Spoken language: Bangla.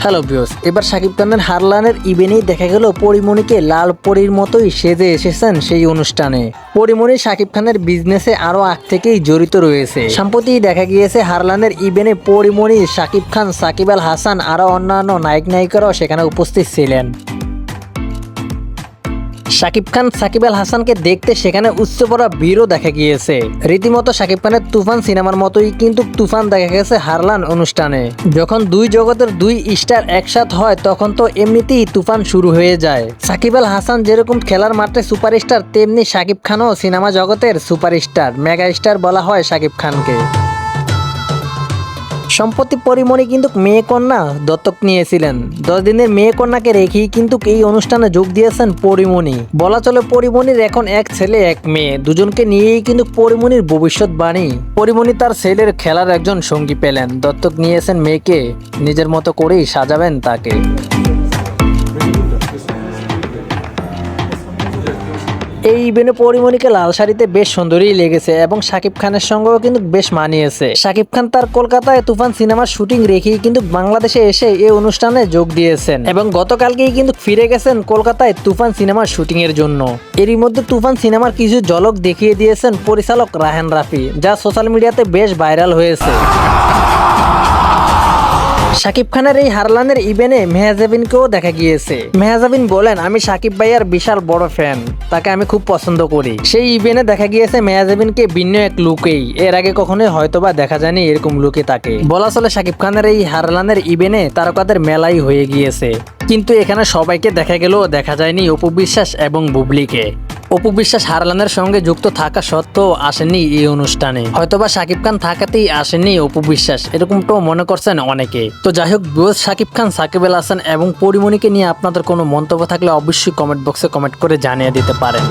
হ্যালো ভিউয়ার্স, এবার শাকিব খানের হারলানের ইভেন্টেই দেখা গেল পরিমণিকে লাল পরীর মতোই সেজে এসেছেন সেই অনুষ্ঠানে। পরিমণি শাকিব খানের বিজনেসে আরো আগ থেকেই জড়িত রয়েছে। সম্প্রতি দেখা গিয়েছে হারলানের ইভেন্টে পরিমণি, শাকিব খান, সাকিব আল হাসান আরো অন্যান্য নায়ক নায়িকারাও সেখানে উপস্থিত ছিলেন। শাকিব খান, সাকিব আল হাসানকে দেখতে সেখানে উচ্চ পড়া ভিড়ও দেখা গিয়েছে। রীতিমতো শাকিব খানের তুফান সিনেমার মতোই কিন্তু তুফান দেখা গেছে হারলান অনুষ্ঠানে। যখন দুই জগতের দুই স্টার একসাথ হয় তখন তো এমনিতেই তুফান শুরু হয়ে যায়। সাকিব আল হাসান যেরকম খেলার মাঠে সুপারস্টার, তেমনি শাকিব খানও সিনেমা জগতের সুপারস্টার, মেগা স্টার বলা হয় শাকিব খানকে। সম্প্রতি পরিমণি কিন্তু মেয়ে কন্যা দত্তক নিয়েছিলেন। 10 দিনের মেয়ে কন্যাকে রেখেই কিন্তু এই অনুষ্ঠানে যোগ দিয়েছেন পরিমণি। বলা চলে পরিমণির এখন এক ছেলে এক মেয়ে, দুজনকে নিয়েই কিন্তু পরিমণির ভবিষ্যৎবাণী। পরিমণি তার ছেলের খেলার একজন সঙ্গী পেলেন, দত্তক নিয়েছেন মেয়েকে, নিজের মতো করেই সাজাবেন তাকে। এই ইভেন্টে পরিমণিকে লাল শাড়িতে বেশ সুন্দরই লেগেছে এবং শাকিব খানের সঙ্গেও কিন্তু বেশ মানিয়েছে। শাকিব খান তার কলকাতায় তুফান সিনেমার শুটিং রেখেই কিন্তু বাংলাদেশে এসে এই অনুষ্ঠানে যোগ দিয়েছেন এবং গতকালকেই কিন্তু ফিরে গেছেন কলকাতায় তুফান সিনেমার শুটিং এর জন্য। এরই মধ্যে তুফান সিনেমার কিছু ঝলক দেখিয়ে দিয়েছেন পরিচালক রায়হান রাফি, যা সোশ্যাল মিডিয়াতে বেশ ভাইরাল হয়েছে। শাকিব খানের এই হারলানের ইভেন্টে মেহজাবিনকেও দেখা গিয়েছে। মেহজাবিন বলেন, আমি শাকিব ভাইয়ার বিশাল বড় ফ্যান, তাকে আমি খুব পছন্দ করি। সেই ইভেন্টে দেখা গিয়েছে মেহজাবিনকে ভিন্ন এক লুকেই, এর আগে কখনোই হয়তোবা দেখা যায়নি এরকম লুকে তাকে। বলা চলে শাকিব খানের এই হারলানের ইভেন্টে তারকাদের মেলাই হয়ে গিয়েছে, কিন্তু এখানে সবাইকে দেখা গেলেও দেখা যায়নি অপু বিশ্বাস এবং বুবলিকে। অপু বিশ্বাস হারলানের সঙ্গে যুক্ত থাকা সত্ত্বেও আসেননি এই অনুষ্ঠানে, হয়তোবা শাকিব খান থাকাতেই আসেননি অপু বিশ্বাস, এরকমটাও মনে করছেন অনেকে। তো যাই হোক ভিউয়ার্স, শাকিব খান, সাকিব আল হাসান এবং পরিমণিকে নিয়ে আপনাদের কোনো মন্তব্য থাকলে অবশ্যই কমেন্ট বক্সে কমেন্ট করে জানিয়ে দিতে পারেন।